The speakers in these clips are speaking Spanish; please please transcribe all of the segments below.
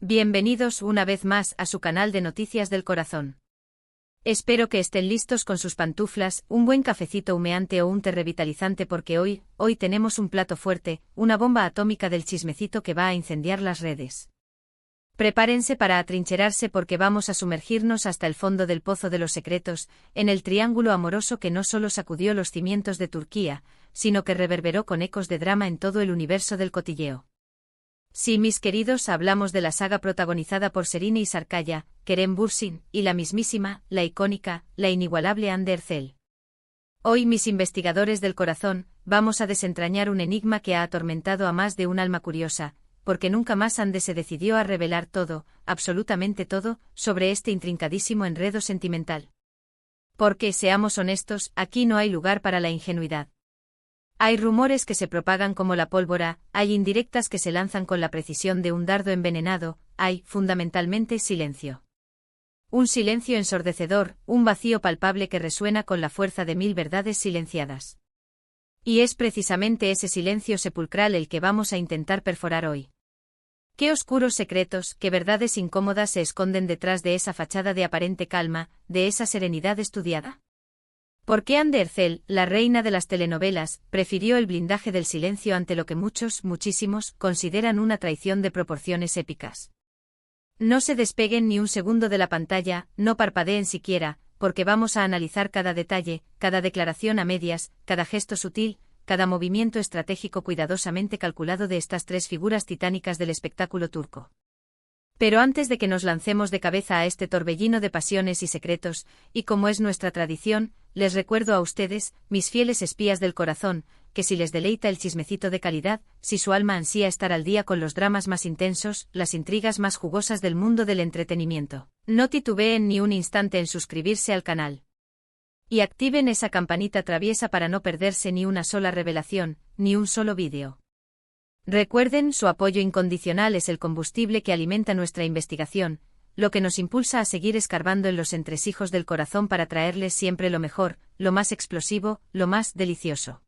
Bienvenidos una vez más a su canal de Noticias del Corazón. Espero que estén listos con sus pantuflas, un buen cafecito humeante o un té revitalizante porque hoy tenemos un plato fuerte, una bomba atómica del chismecito que va a incendiar las redes. Prepárense para atrincherarse porque vamos a sumergirnos hasta el fondo del pozo de los secretos, en el triángulo amoroso que no solo sacudió los cimientos de Turquía, sino que reverberó con ecos de drama en todo el universo del cotilleo. Sí, mis queridos, hablamos de la saga protagonizada por Serine y Sarkaya, Kerem Bürsin, y la mismísima, la icónica, la inigualable Hande Erçel. Hoy, mis investigadores del corazón, vamos a desentrañar un enigma que ha atormentado a más de un alma curiosa, porque nunca más Hande se decidió a revelar todo, absolutamente todo, sobre este intrincadísimo enredo sentimental. Porque, seamos honestos, aquí no hay lugar para la ingenuidad. Hay rumores que se propagan como la pólvora, hay indirectas que se lanzan con la precisión de un dardo envenenado, hay, fundamentalmente, silencio. Un silencio ensordecedor, un vacío palpable que resuena con la fuerza de 1000 verdades silenciadas. Y es precisamente ese silencio sepulcral el que vamos a intentar perforar hoy. ¿Qué oscuros secretos, qué verdades incómodas se esconden detrás de esa fachada de aparente calma, de esa serenidad estudiada? ¿Por qué Hande Erçel, la reina de las telenovelas, prefirió el blindaje del silencio ante lo que muchísimos, consideran una traición de proporciones épicas? No se despeguen ni un segundo de la pantalla, no parpadeen siquiera, porque vamos a analizar cada detalle, cada declaración a medias, cada gesto sutil, cada movimiento estratégico cuidadosamente calculado de estas tres figuras titánicas del espectáculo turco. Pero antes de que nos lancemos de cabeza a este torbellino de pasiones y secretos, y como es nuestra tradición, les recuerdo a ustedes, mis fieles espías del corazón, que si les deleita el chismecito de calidad, si su alma ansía estar al día con los dramas más intensos, las intrigas más jugosas del mundo del entretenimiento, no titubeen ni un instante en suscribirse al canal. Y activen esa campanita traviesa para no perderse ni una sola revelación, ni un solo vídeo. Recuerden, su apoyo incondicional es el combustible que alimenta nuestra investigación, lo que nos impulsa a seguir escarbando en los entresijos del corazón para traerles siempre lo mejor, lo más explosivo, lo más delicioso.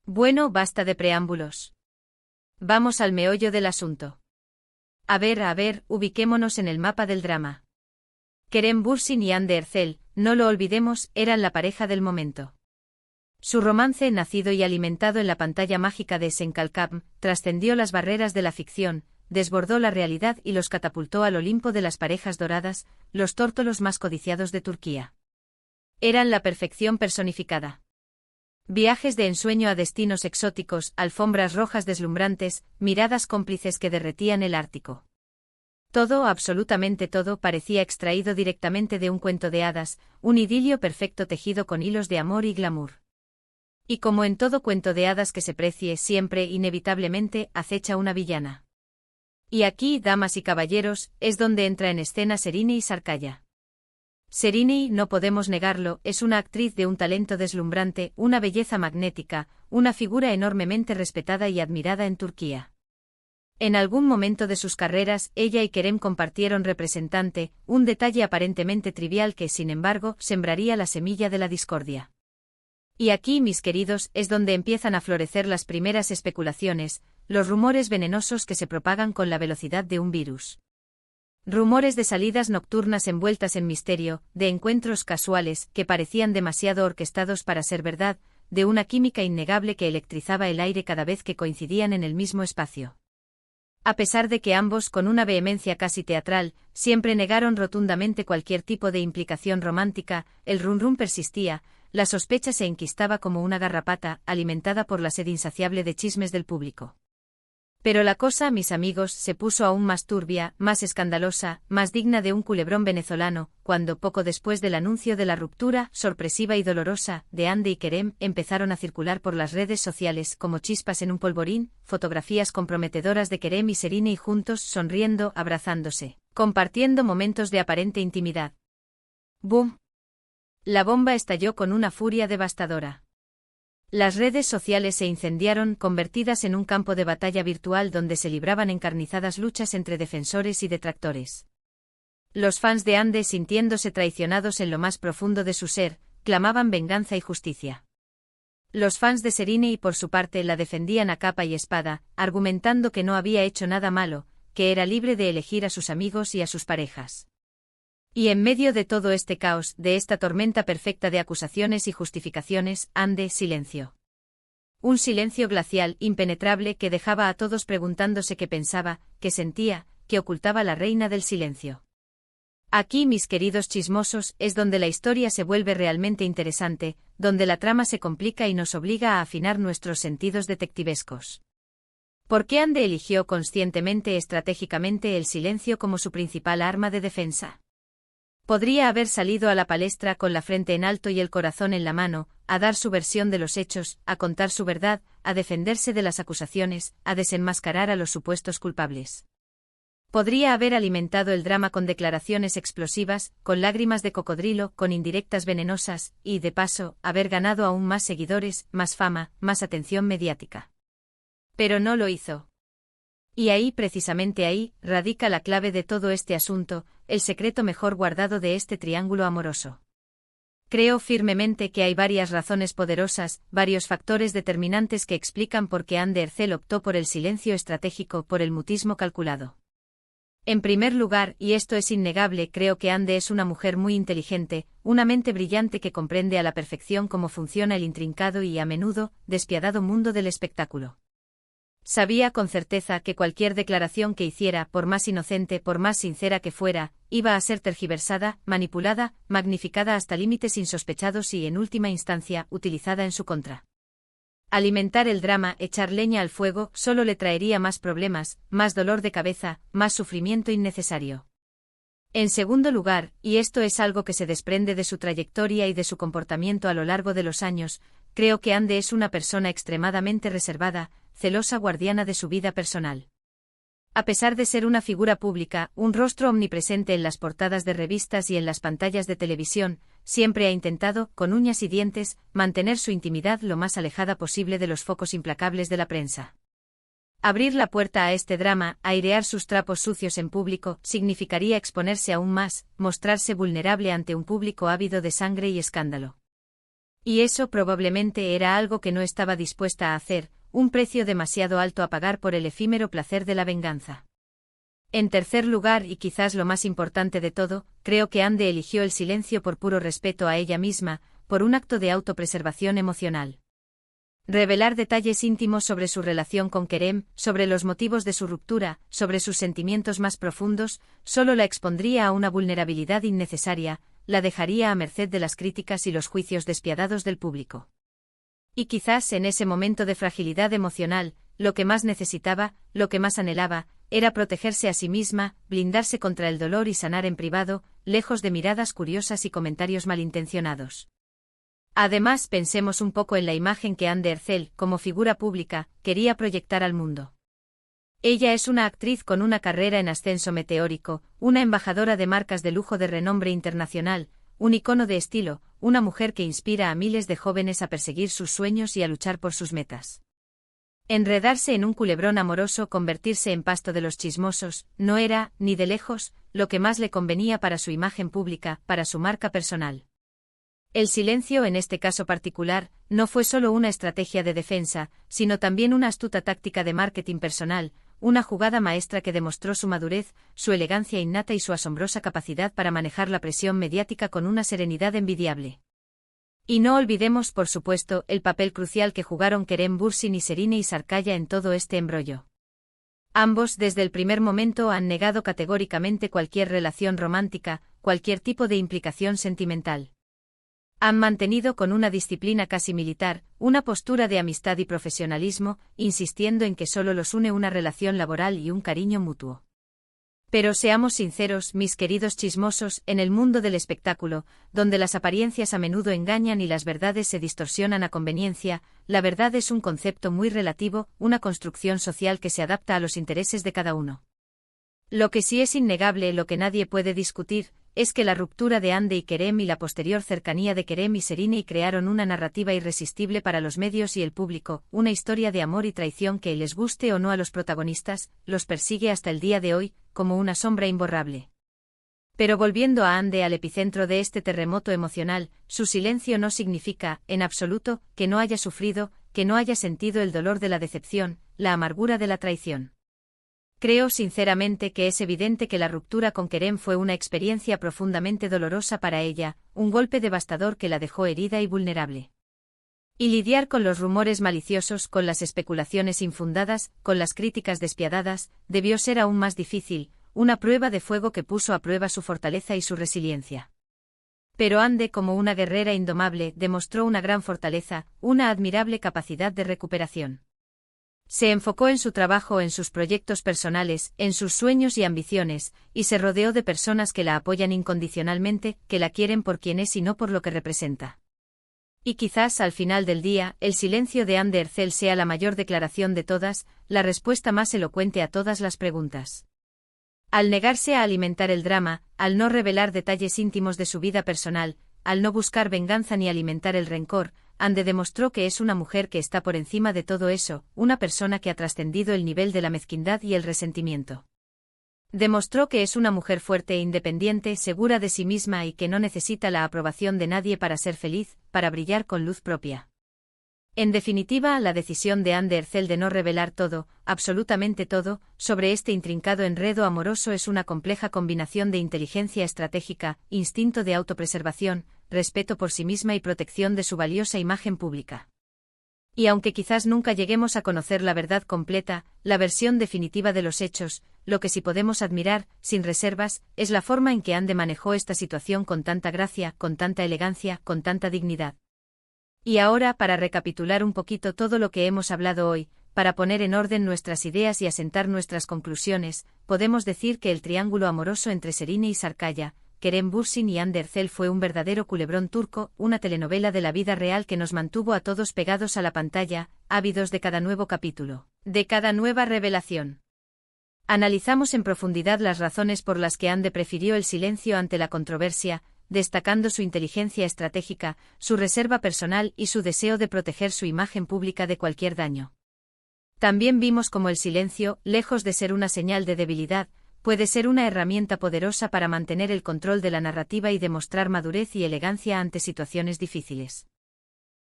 Bueno, basta de preámbulos. Vamos al meollo del asunto. A ver, ubiquémonos en el mapa del drama. Kerem Bürsin y Hande Erçel, no lo olvidemos, eran la pareja del momento. Su romance, nacido y alimentado en la pantalla mágica de Esenkalkam, trascendió las barreras de la ficción, desbordó la realidad y los catapultó al Olimpo de las parejas doradas, los tórtolos más codiciados de Turquía. Eran la perfección personificada. Viajes de ensueño a destinos exóticos, alfombras rojas deslumbrantes, miradas cómplices que derretían el Ártico. Todo, absolutamente todo, parecía extraído directamente de un cuento de hadas, un idilio perfecto tejido con hilos de amor y glamour. Y como en todo cuento de hadas que se precie, siempre, inevitablemente, acecha una villana. Y aquí, damas y caballeros, es donde entra en escena Serine y Sarkaya. Serine, no podemos negarlo, es una actriz de un talento deslumbrante, una belleza magnética, una figura enormemente respetada y admirada en Turquía. En algún momento de sus carreras, ella y Kerem compartieron representante, un detalle aparentemente trivial que, sin embargo, sembraría la semilla de la discordia. Y aquí, mis queridos, es donde empiezan a florecer las primeras especulaciones, los rumores venenosos que se propagan con la velocidad de un virus. Rumores de salidas nocturnas envueltas en misterio, de encuentros casuales que parecían demasiado orquestados para ser verdad, de una química innegable que electrizaba el aire cada vez que coincidían en el mismo espacio. A pesar de que ambos, con una vehemencia casi teatral, siempre negaron rotundamente cualquier tipo de implicación romántica, el rum persistía, la sospecha se enquistaba como una garrapata, alimentada por la sed insaciable de chismes del público. Pero la cosa, mis amigos, se puso aún más turbia, más escandalosa, más digna de un culebrón venezolano, cuando, poco después del anuncio de la ruptura, sorpresiva y dolorosa, de Hande y Kerem, empezaron a circular por las redes sociales, como chispas en un polvorín, fotografías comprometedoras de Kerem y Serine juntos, sonriendo, abrazándose, compartiendo momentos de aparente intimidad. ¡Boom! La bomba estalló con una furia devastadora. Las redes sociales se incendiaron, convertidas en un campo de batalla virtual donde se libraban encarnizadas luchas entre defensores y detractores. Los fans de Hande, sintiéndose traicionados en lo más profundo de su ser, clamaban venganza y justicia. Los fans de Serine, por su parte, la defendían a capa y espada, argumentando que no había hecho nada malo, que era libre de elegir a sus amigos y a sus parejas. Y en medio de todo este caos, de esta tormenta perfecta de acusaciones y justificaciones, ande silencio. Un silencio glacial, impenetrable, que dejaba a todos preguntándose qué pensaba, qué sentía, qué ocultaba la reina del silencio. Aquí, mis queridos chismosos, es donde la historia se vuelve realmente interesante, donde la trama se complica y nos obliga a afinar nuestros sentidos detectivescos. ¿Por qué Ande eligió conscientemente, estratégicamente, el silencio como su principal arma de defensa? Podría haber salido a la palestra con la frente en alto y el corazón en la mano, a dar su versión de los hechos, a contar su verdad, a defenderse de las acusaciones, a desenmascarar a los supuestos culpables. Podría haber alimentado el drama con declaraciones explosivas, con lágrimas de cocodrilo, con indirectas venenosas, y, de paso, haber ganado aún más seguidores, más fama, más atención mediática. Pero no lo hizo. Y ahí, precisamente ahí, radica la clave de todo este asunto, el secreto mejor guardado de este triángulo amoroso. Creo firmemente que hay varias razones poderosas, varios factores determinantes que explican por qué Ande Ercel optó por el silencio estratégico, por el mutismo calculado. En primer lugar, y esto es innegable, creo que Ande es una mujer muy inteligente, una mente brillante que comprende a la perfección cómo funciona el intrincado y, a menudo, despiadado mundo del espectáculo. Sabía con certeza que cualquier declaración que hiciera, por más inocente, por más sincera que fuera, iba a ser tergiversada, manipulada, magnificada hasta límites insospechados y, en última instancia, utilizada en su contra. Alimentar el drama, echar leña al fuego, solo le traería más problemas, más dolor de cabeza, más sufrimiento innecesario. En segundo lugar, y esto es algo que se desprende de su trayectoria y de su comportamiento a lo largo de los años, creo que Ande es una persona extremadamente reservada, celosa guardiana de su vida personal. A pesar de ser una figura pública, un rostro omnipresente en las portadas de revistas y en las pantallas de televisión, siempre ha intentado, con uñas y dientes, mantener su intimidad lo más alejada posible de los focos implacables de la prensa. Abrir la puerta a este drama, airear sus trapos sucios en público, significaría exponerse aún más, mostrarse vulnerable ante un público ávido de sangre y escándalo. Y eso probablemente era algo que no estaba dispuesta a hacer, un precio demasiado alto a pagar por el efímero placer de la venganza. En tercer lugar, y quizás lo más importante de todo, creo que Ande eligió el silencio por puro respeto a ella misma, por un acto de autopreservación emocional. Revelar detalles íntimos sobre su relación con Kerem, sobre los motivos de su ruptura, sobre sus sentimientos más profundos, solo la expondría a una vulnerabilidad innecesaria, la dejaría a merced de las críticas y los juicios despiadados del público. Y quizás en ese momento de fragilidad emocional, lo que más necesitaba, lo que más anhelaba, era protegerse a sí misma, blindarse contra el dolor y sanar en privado, lejos de miradas curiosas y comentarios malintencionados. Además, pensemos un poco en la imagen que Ande Ercel, como figura pública, quería proyectar al mundo. Ella es una actriz con una carrera en ascenso meteórico, una embajadora de marcas de lujo de renombre internacional, un icono de estilo, una mujer que inspira a miles de jóvenes a perseguir sus sueños y a luchar por sus metas. Enredarse en un culebrón amoroso, convertirse en pasto de los chismosos, no era, ni de lejos, lo que más le convenía para su imagen pública, para su marca personal. El silencio en este caso particular, no fue solo una estrategia de defensa, sino también una astuta táctica de marketing personal, una jugada maestra que demostró su madurez, su elegancia innata y su asombrosa capacidad para manejar la presión mediática con una serenidad envidiable. Y no olvidemos, por supuesto, el papel crucial que jugaron Kerem Bürsin y Serine Sarkaya en todo este embrollo. Ambos desde el primer momento han negado categóricamente cualquier relación romántica, cualquier tipo de implicación sentimental. Han mantenido con una disciplina casi militar, una postura de amistad y profesionalismo, insistiendo en que solo los une una relación laboral y un cariño mutuo. Pero seamos sinceros, mis queridos chismosos, en el mundo del espectáculo, donde las apariencias a menudo engañan y las verdades se distorsionan a conveniencia, la verdad es un concepto muy relativo, una construcción social que se adapta a los intereses de cada uno. Lo que sí es innegable, lo que nadie puede discutir, es que la ruptura de Ande y Kerem y la posterior cercanía de Kerem y Serine crearon una narrativa irresistible para los medios y el público, una historia de amor y traición que, les guste o no a los protagonistas, los persigue hasta el día de hoy, como una sombra imborrable. Pero volviendo a Ande, al epicentro de este terremoto emocional, su silencio no significa, en absoluto, que no haya sufrido, que no haya sentido el dolor de la decepción, la amargura de la traición. Creo sinceramente que es evidente que la ruptura con Kerem fue una experiencia profundamente dolorosa para ella, un golpe devastador que la dejó herida y vulnerable. Y lidiar con los rumores maliciosos, con las especulaciones infundadas, con las críticas despiadadas, debió ser aún más difícil, una prueba de fuego que puso a prueba su fortaleza y su resiliencia. Pero Ande, como una guerrera indomable, demostró una gran fortaleza, una admirable capacidad de recuperación. Se enfocó en su trabajo, en sus proyectos personales, en sus sueños y ambiciones, y se rodeó de personas que la apoyan incondicionalmente, que la quieren por quien es y no por lo que representa. Y quizás al final del día, el silencio de Ande Ercel sea la mayor declaración de todas, la respuesta más elocuente a todas las preguntas. Al negarse a alimentar el drama, al no revelar detalles íntimos de su vida personal, al no buscar venganza ni alimentar el rencor, Ande demostró que es una mujer que está por encima de todo eso, una persona que ha trascendido el nivel de la mezquindad y el resentimiento. Demostró que es una mujer fuerte e independiente, segura de sí misma y que no necesita la aprobación de nadie para ser feliz, para brillar con luz propia. En definitiva, la decisión de Ande Ercel de no revelar todo, absolutamente todo, sobre este intrincado enredo amoroso es una compleja combinación de inteligencia estratégica, instinto de autopreservación, respeto por sí misma y protección de su valiosa imagen pública. Y aunque quizás nunca lleguemos a conocer la verdad completa, la versión definitiva de los hechos, lo que sí podemos admirar, sin reservas, es la forma en que Ande manejó esta situación con tanta gracia, con tanta elegancia, con tanta dignidad. Y ahora, para recapitular un poquito todo lo que hemos hablado hoy, para poner en orden nuestras ideas y asentar nuestras conclusiones, podemos decir que el triángulo amoroso entre Serine y Sarkaya, Kerem Bürsin y Ande Ercel fue un verdadero culebrón turco, una telenovela de la vida real que nos mantuvo a todos pegados a la pantalla, ávidos de cada nuevo capítulo, de cada nueva revelación. Analizamos en profundidad las razones por las que Ande prefirió el silencio ante la controversia, destacando su inteligencia estratégica, su reserva personal y su deseo de proteger su imagen pública de cualquier daño. También vimos cómo el silencio, lejos de ser una señal de debilidad, puede ser una herramienta poderosa para mantener el control de la narrativa y demostrar madurez y elegancia ante situaciones difíciles.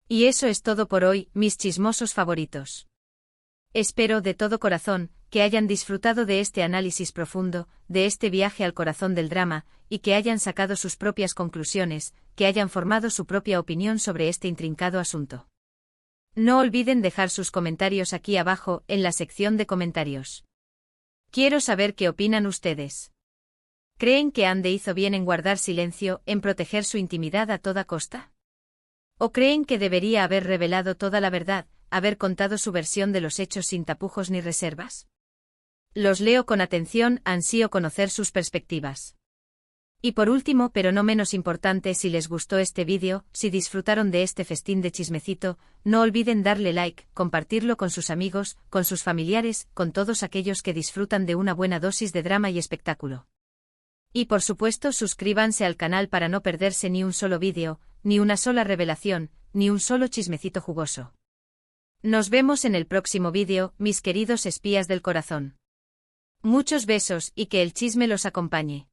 Y eso es todo por hoy, mis chismosos favoritos. Espero de todo corazón que hayan disfrutado de este análisis profundo, de este viaje al corazón del drama, y que hayan sacado sus propias conclusiones, que hayan formado su propia opinión sobre este intrincado asunto. No olviden dejar sus comentarios aquí abajo, en la sección de comentarios. Quiero saber qué opinan ustedes. ¿Creen que Ande hizo bien en guardar silencio, en proteger su intimidad a toda costa? ¿O creen que debería haber revelado toda la verdad, haber contado su versión de los hechos sin tapujos ni reservas? Los leo con atención, ansío conocer sus perspectivas. Y por último, pero no menos importante, si les gustó este vídeo, si disfrutaron de este festín de chismecito, no olviden darle like, compartirlo con sus amigos, con sus familiares, con todos aquellos que disfrutan de una buena dosis de drama y espectáculo. Y por supuesto, suscríbanse al canal para no perderse ni un solo vídeo, ni una sola revelación, ni un solo chismecito jugoso. Nos vemos en el próximo vídeo, mis queridos espías del corazón. Muchos besos y que el chisme los acompañe.